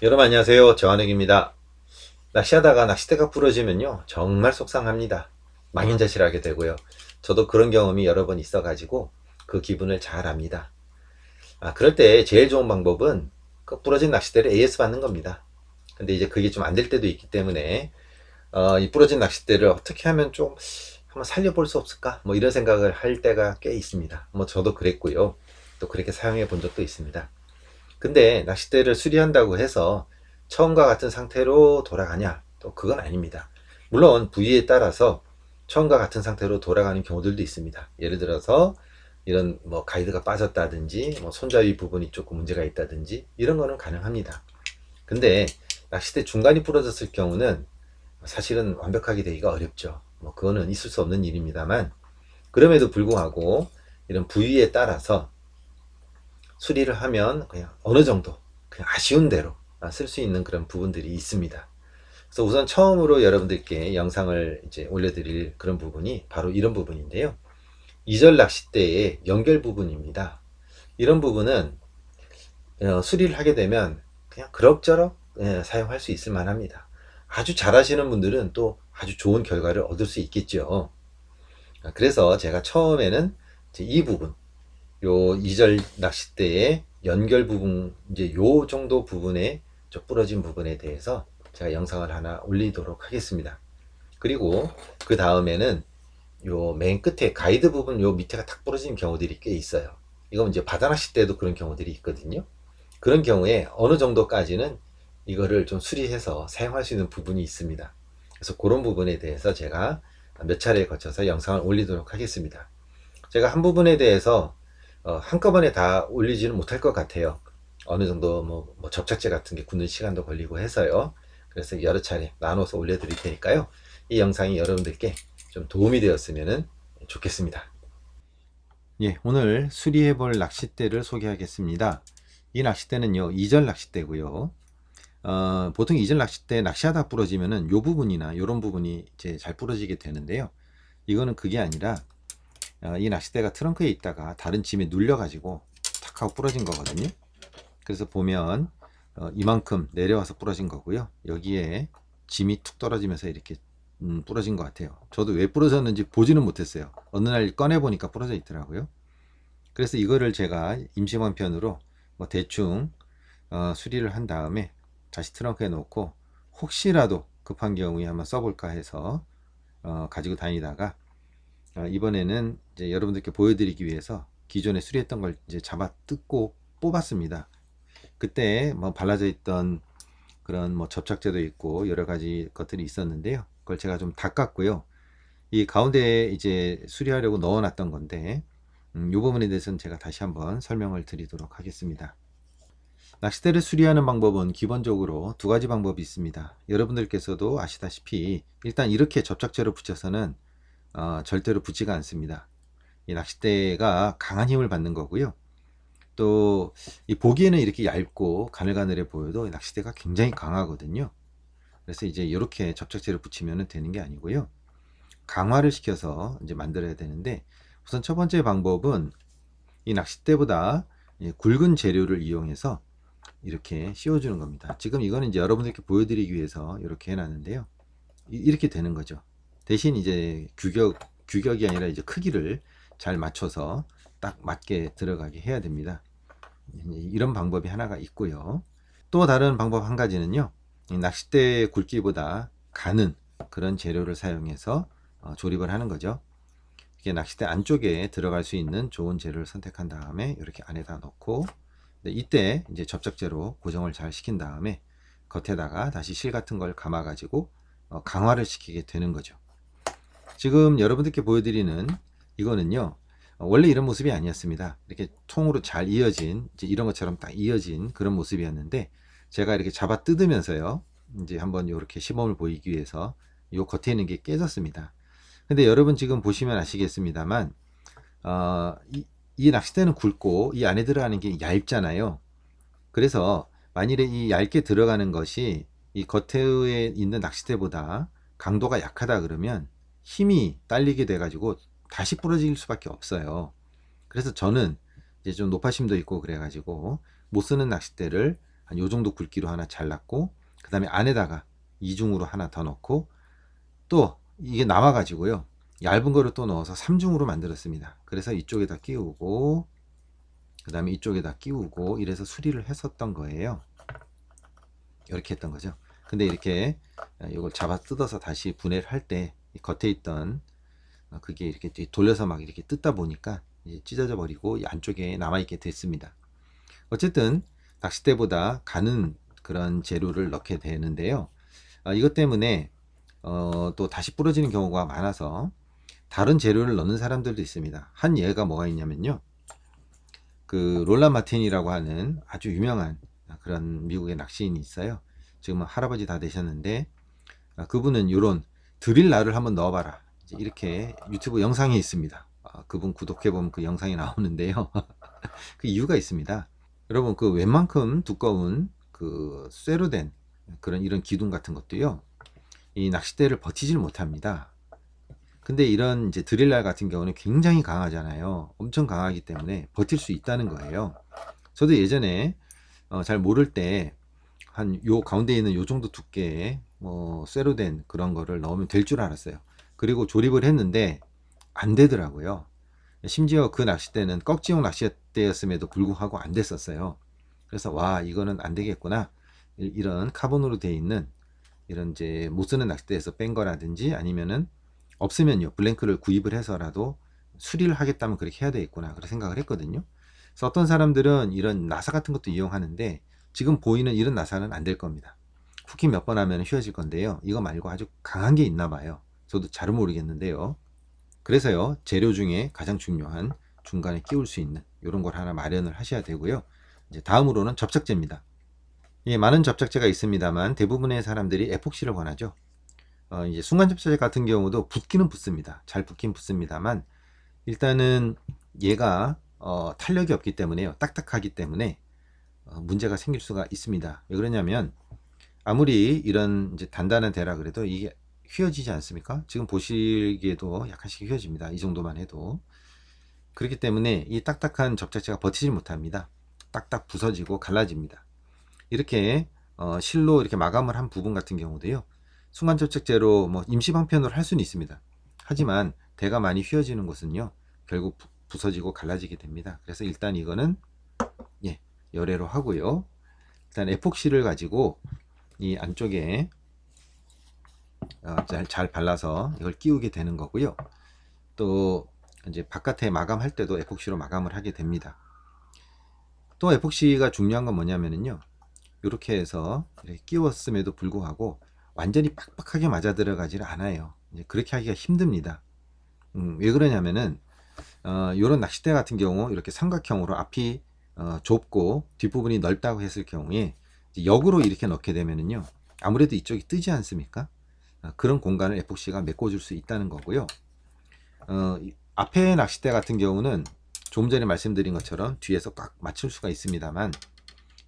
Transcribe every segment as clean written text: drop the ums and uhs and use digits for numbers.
여러분 안녕하세요. 정한욱입니다. 낚시하다가 낚싯대가 부러지면요 정말 속상합니다. 망연자실하게 되고요. 저도 그런 경험이 여러 번 있어가지고 그 기분을 잘 압니다. 그럴 때 제일 좋은 방법은 그 부러진 낚싯대를 AS 받는 겁니다. 근데 이제 그게 좀 안 될 때도 있기 때문에 이 부러진 낚싯대를 어떻게 하면 좀 한번 살려볼 수 없을까 뭐 이런 생각을 할 때가 꽤 있습니다. 뭐 저도 그랬고요. 또 그렇게 사용해 본 적도 있습니다. 근데 낚싯대를 수리한다고 해서 처음과 같은 상태로 돌아가냐? 또 그건 아닙니다. 물론 부위에 따라서 처음과 같은 상태로 돌아가는 경우들도 있습니다. 예를 들어서 이런 뭐 가이드가 빠졌다든지 뭐 손잡이 부분이 조금 문제가 있다든지 이런 거는 가능합니다. 근데 낚싯대 중간이 부러졌을 경우는 사실은 완벽하게 되기가 어렵죠. 뭐 그거는 있을 수 없는 일입니다만 그럼에도 불구하고 이런 부위에 따라서 수리를 하면 그냥 어느 정도 그냥 아쉬운 대로 쓸 수 있는 그런 부분들이 있습니다. 그래서 우선 처음으로 여러분들께 영상을 이제 올려드릴 그런 부분이 바로 이런 부분인데요. 이절 낚싯대의 연결 부분입니다. 이런 부분은 수리를 하게 되면 그냥 그럭저럭 사용할 수 있을 만합니다. 아주 잘하시는 분들은 또 아주 좋은 결과를 얻을 수 있겠죠. 그래서 제가 처음에는 이제 이 부분 요 이절 낚싯대의 연결 부분 이제 요 정도 부분에 저 부러진 부분에 대해서 제가 영상을 하나 올리도록 하겠습니다. 그리고 그 다음에는 요 맨 끝에 가이드 부분 요 밑에가 탁 부러진 경우들이 꽤 있어요. 이건 이제 바다 낚싯대도 그런 경우들이 있거든요. 그런 경우에 어느 정도까지는 이거를 좀 수리해서 사용할 수 있는 부분이 있습니다. 그래서 그런 부분에 대해서 제가 몇 차례에 거쳐서 영상을 올리도록 하겠습니다. 제가 한 부분에 대해서 한꺼번에 다 올리지는 못할 것 같아요. 어느 정도 뭐 접착제 같은 게 굳는 시간도 걸리고 해서요. 그래서 여러 차례 나눠서 올려드릴 테니까요. 이 영상이 여러분들께 좀 도움이 되었으면 좋겠습니다. 예, 오늘 수리해 볼 낚싯대를 소개하겠습니다. 이 낚싯대는요, 이절 낚싯대고요. 보통 이절 낚싯대 낚시하다 부러지면은 요 부분이나 요런 부분이 이제 잘 부러지게 되는데요. 이거는 그게 아니라 이 낚싯대가 트렁크에 있다가 다른 짐에 눌려 가지고 탁 하고 부러진 거거든요. 그래서 보면 이만큼 내려와서 부러진 거고요. 여기에 짐이 툭 떨어지면서 이렇게 부러진 것 같아요. 저도 왜 부러졌는지 보지는 못했어요. 어느 날 꺼내 보니까 부러져 있더라고요. 그래서 이거를 제가 임시방편으로 뭐 대충 수리를 한 다음에 다시 트렁크에 놓고 혹시라도 급한 경우에 한번 써볼까 해서 가지고 다니다가 이번에는 이제 여러분들께 보여드리기 위해서 기존에 수리했던 걸 이제 잡아 뜯고 뽑았습니다. 그때 뭐 발라져 있던 그런 뭐 접착제도 있고 여러 가지 것들이 있었는데요. 그걸 제가 좀 닦았고요. 이 가운데에 이제 수리하려고 넣어놨던 건데 이 부분에 대해서는 제가 다시 한번 설명을 드리도록 하겠습니다. 낚싯대를 수리하는 방법은 기본적으로 두 가지 방법이 있습니다. 여러분들께서도 아시다시피 일단 이렇게 접착제로 붙여서는 절대로 붙지가 않습니다. 이 낚싯대가 강한 힘을 받는 거고요. 또 이 보기에는 이렇게 얇고 가늘가늘해 보여도 낚싯대가 굉장히 강하거든요. 그래서 이제 이렇게 접착제를 붙이면 되는 게 아니고요. 강화를 시켜서 이제 만들어야 되는데 우선 첫 번째 방법은 이 낚싯대보다 굵은 재료를 이용해서 이렇게 씌워주는 겁니다. 지금 이거는 이제 여러분들께 보여드리기 위해서 이렇게 해놨는데요. 이렇게 되는 거죠. 대신 이제 규격이 아니라 이제 크기를 잘 맞춰서 딱 맞게 들어가게 해야 됩니다. 이런 방법이 하나가 있고요. 또 다른 방법 한 가지는요. 낚싯대 굵기보다 가는 그런 재료를 사용해서 조립을 하는 거죠. 이게 낚싯대 안쪽에 들어갈 수 있는 좋은 재료를 선택한 다음에 이렇게 안에다 넣고 이때 이제 접착제로 고정을 잘 시킨 다음에 겉에다가 다시 실 같은 걸 감아 가지고 강화를 시키게 되는 거죠. 지금 여러분들께 보여드리는 이거는요, 원래 이런 모습이 아니었습니다. 이렇게 통으로 잘 이어진 이제 이런 것처럼 딱 이어진 그런 모습이었는데 제가 이렇게 잡아 뜯으면서요 이제 한번 이렇게 시범을 보이기 위해서 요 겉에 있는 게 깨졌습니다. 근데 여러분 지금 보시면 아시겠습니다만 이 낚싯대는 굵고 이 안에 들어가는 게 얇잖아요. 그래서 만일에 이 얇게 들어가는 것이 이 겉에 있는 낚싯대보다 강도가 약하다 그러면 힘이 딸리게 돼 가지고 다시 부러질 수밖에 없어요. 그래서 저는 이제 좀 노파심도 있고 그래 가지고 못 쓰는 낚싯대를 한 요 정도 굵기로 하나 잘랐고, 그 다음에 안에다가 이중으로 하나 더 넣고, 또 이게 남아 가지고요, 얇은 거를 또 넣어서 3중으로 만들었습니다. 그래서 이쪽에다 끼우고, 그 다음에 이쪽에다 끼우고, 이래서 수리를 했었던 거예요. 이렇게 했던 거죠. 근데 이렇게 이걸 잡아 뜯어서 다시 분해를 할 때 겉에 있던 그게 이렇게 돌려서 막 이렇게 뜯다 보니까 이제 찢어져 버리고 이 안쪽에 남아있게 됐습니다. 어쨌든 낚싯대보다 가는 그런 재료를 넣게 되는데요. 이것 때문에 또 다시 부러지는 경우가 많아서 다른 재료를 넣는 사람들도 있습니다. 한 예가 뭐가 있냐면요, 그 롤란 마틴이라고 하는 아주 유명한 그런 미국의 낚시인이 있어요. 지금은 할아버지 다 되셨는데, 그분은 이런 드릴날을 한번 넣어봐라, 이제 이렇게 유튜브 영상이 있습니다. 그분 구독해보면 그 영상이 나오는데요. 그 이유가 있습니다. 여러분, 그 웬만큼 두꺼운 그 쇠로 된 그런 이런 기둥 같은 것도요, 이 낚싯대를 버티질 못합니다. 근데 이런 이제 드릴날 같은 경우는 굉장히 강하잖아요. 엄청 강하기 때문에 버틸 수 있다는 거예요. 저도 예전에 잘 모를 때 한 요 가운데 있는 요 정도 두께의 뭐 쇠로 된 그런 거를 넣으면 될 줄 알았어요. 그리고 조립을 했는데 안 되더라고요. 심지어 그 낚싯대는 꺽지용 낚싯대였음에도 불구하고 안 됐었어요. 그래서 와, 이거는 안 되겠구나. 이런 카본으로 되어 있는 이런 이제 못 쓰는 낚싯대에서 뺀 거라든지, 아니면은 없으면요, 블랭크를 구입을 해서라도 수리를 하겠다면 그렇게 해야 되겠구나, 그렇게 생각을 했거든요. 그래서 어떤 사람들은 이런 나사 같은 것도 이용하는데, 지금 보이는 이런 나사는 안 될 겁니다. 후킹 몇 번 하면 휘어질 건데요, 이거 말고 아주 강한 게 있나 봐요. 저도 잘 모르겠는데요. 그래서요, 재료 중에 가장 중요한 중간에 끼울 수 있는 이런 걸 하나 마련을 하셔야 되고요. 이제 다음으로는 접착제입니다. 예, 많은 접착제가 있습니다만 대부분의 사람들이 에폭시를 권하죠. 이제 순간 접착제 같은 경우도 붙기는 붙습니다. 잘 붙긴 붙습니다만, 일단은 얘가 탄력이 없기 때문에요, 딱딱하기 때문에 문제가 생길 수가 있습니다. 왜 그러냐면, 아무리 이런 이제 단단한 대라 그래도 이게 휘어지지 않습니까? 지금 보시기에도 약간씩 휘어집니다. 이 정도만 해도. 그렇기 때문에 이 딱딱한 접착제가 버티지 못합니다. 딱딱 부서지고 갈라집니다. 이렇게 실로 이렇게 마감을 한 부분 같은 경우도요, 순간 접착제로 뭐 임시 방편으로 할 수는 있습니다. 하지만 대가 많이 휘어지는 곳은요, 결국 부서지고 갈라지게 됩니다. 그래서 일단 이거는 예, 열애로 하고요. 일단 에폭시를 가지고 이 안쪽에 잘 발라서 이걸 끼우게 되는 거고요. 또 이제 바깥에 마감할 때도 에폭시로 마감을 하게 됩니다. 또 에폭시가 중요한 건 뭐냐면요, 이렇게 해서 이렇게 끼웠음에도 불구하고 완전히 빡빡하게 맞아 들어가지를 않아요. 이제 그렇게 하기가 힘듭니다. 왜 그러냐면은 이런 낚싯대 같은 경우 이렇게 삼각형으로 앞이 좁고 뒷부분이 넓다고 했을 경우에 역으로 이렇게 넣게 되면은요, 아무래도 이쪽이 뜨지 않습니까? 그런 공간을 에폭시가 메꿔줄 수 있다는 거고요. 앞에 낚싯대 같은 경우는 조금 전에 말씀드린 것처럼 뒤에서 꽉 맞출 수가 있습니다만,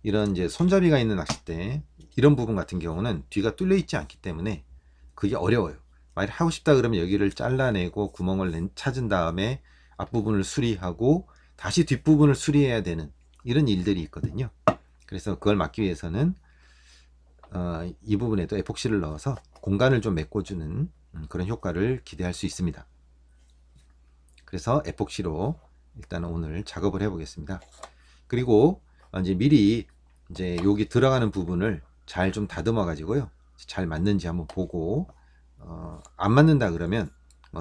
이런 이제 손잡이가 있는 낚싯대 이런 부분 같은 경우는 뒤가 뚫려 있지 않기 때문에 그게 어려워요. 만약 하고 싶다 그러면 여기를 잘라내고 구멍을 찾은 다음에 앞부분을 수리하고 다시 뒷부분을 수리해야 되는 이런 일들이 있거든요. 그래서 그걸 막기 위해서는 이 부분에도 에폭시를 넣어서 공간을 좀 메꿔주는 그런 효과를 기대할 수 있습니다. 그래서 에폭시로 일단 오늘 작업을 해 보겠습니다. 그리고 이제 미리 이제 여기 들어가는 부분을 잘 좀 다듬어 가지고요, 잘 맞는지 한번 보고, 안 맞는다 그러면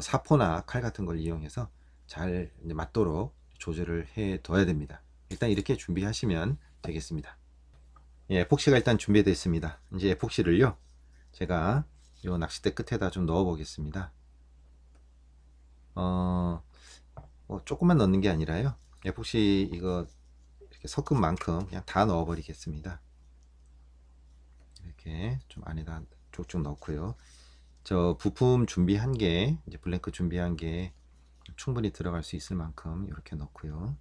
사포나 칼 같은 걸 이용해서 잘 맞도록 조절을 해 둬야 됩니다. 일단 이렇게 준비하시면 되겠습니다. 예, 에폭시가 일단 준비되어 있습니다. 이제 에폭시를요, 제가 요 낚싯대 끝에다 좀 넣어 보겠습니다. 조금만 넣는 게 아니라요, 에폭시 이거 이렇게 섞은 만큼 그냥 다 넣어 버리겠습니다. 이렇게 좀 안에다 쭉쭉 넣고요. 저 부품 준비한 게, 이제 블랭크 준비한 게 충분히 들어갈 수 있을 만큼 이렇게 넣고요.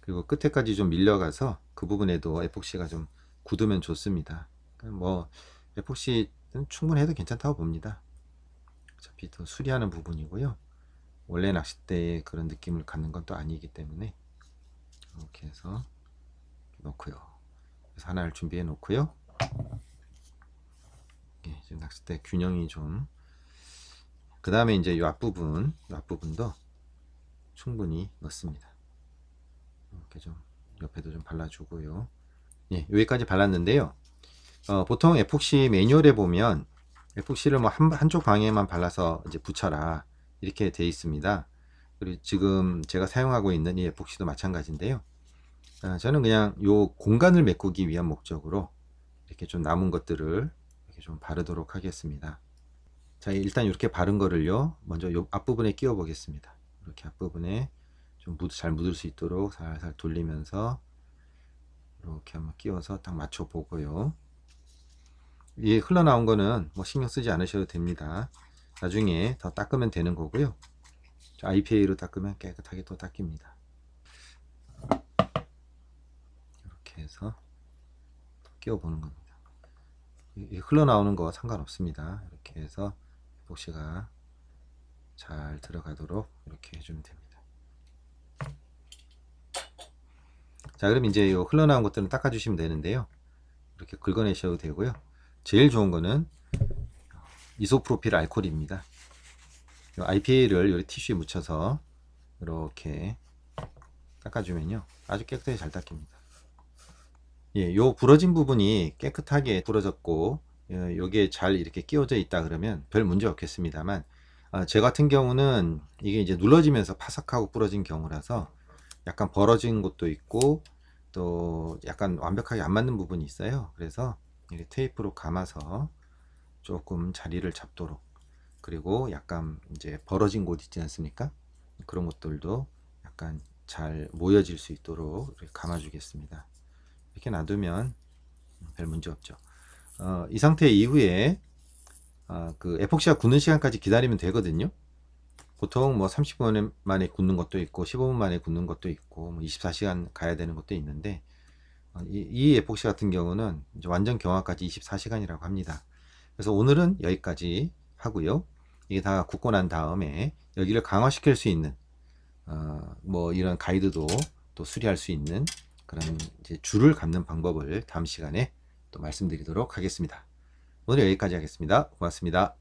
그리고 끝에까지 좀 밀려가서 그 부분에도 에폭시가 좀 굳으면 좋습니다. 뭐 에폭시는 충분해도 괜찮다고 봅니다. 어차피 더 수리하는 부분이고요, 원래 낚싯대의 그런 느낌을 갖는 건 또 아니기 때문에 이렇게 해서 넣고요. 그래서 하나를 준비해 놓고요. 예, 지금 낚싯대 균형이 좀, 그 다음에 이제 이 앞부분도 충분히 넣습니다. 이렇게 좀 옆에도 좀 발라주고요. 예, 여기까지 발랐는데요. 보통 에폭시 매뉴얼에 보면 에폭시를 뭐 한쪽 방에만 발라서 이제 붙여라 이렇게 돼 있습니다. 그리고 지금 제가 사용하고 있는 이 에폭시도 마찬가지인데요. 저는 그냥 요 공간을 메꾸기 위한 목적으로 이렇게 좀 남은 것들을 이렇게 좀 바르도록 하겠습니다. 자, 일단 이렇게 바른 거를요, 먼저 요 앞부분에 끼워 보겠습니다. 이렇게 앞부분에 좀 잘 묻을 수 있도록 살살 돌리면서 이렇게 한번 끼워서 딱 맞춰 보고요. 이 흘러나온 거는 뭐 신경 쓰지 않으셔도 됩니다. 나중에 더 닦으면 되는 거고요. IPA로 닦으면 깨끗하게 또 닦입니다. 이렇게 해서 끼워 보는 겁니다. 이 흘러나오는 거 상관없습니다. 이렇게 해서 에폭시가 잘 들어가도록 이렇게 해주면 됩니다. 자, 그럼 이제 이 흘러나온 것들은 닦아주시면 되는데요. 이렇게 긁어내셔도 되고요. 제일 좋은 거는 이소프로필 알코올입니다. IPA를 이 티슈에 묻혀서 이렇게 닦아주면요, 아주 깨끗하게 잘 닦입니다. 예, 요 부러진 부분이 깨끗하게 부러졌고, 요게 잘 이렇게 끼워져 있다 그러면 별 문제 없겠습니다만, 제 같은 경우는 이게 이제 눌러지면서 파삭하고 부러진 경우라서 약간 벌어진 곳도 있고 또 약간 완벽하게 안 맞는 부분이 있어요. 그래서 이렇게 테이프로 감아서 조금 자리를 잡도록, 그리고 약간 이제 벌어진 곳 있지 않습니까? 그런 것들도 약간 잘 모여질 수 있도록 이렇게 감아 주겠습니다. 이렇게 놔두면 별 문제 없죠. 이 상태 이후에 그 에폭시가 굳는 시간까지 기다리면 되거든요. 보통 뭐 30분 만에 굳는 것도 있고 15분 만에 굳는 것도 있고 뭐 24시간 가야 되는 것도 있는데, 이 에폭시 같은 경우는 이제 완전 경화까지 24시간이라고 합니다. 그래서 오늘은 여기까지 하고요. 이게 다 굳고 난 다음에 여기를 강화시킬 수 있는 뭐 이런 가이드도 또 수리할 수 있는 그런 이제 줄을 감는 방법을 다음 시간에 또 말씀드리도록 하겠습니다. 오늘 여기까지 하겠습니다. 고맙습니다.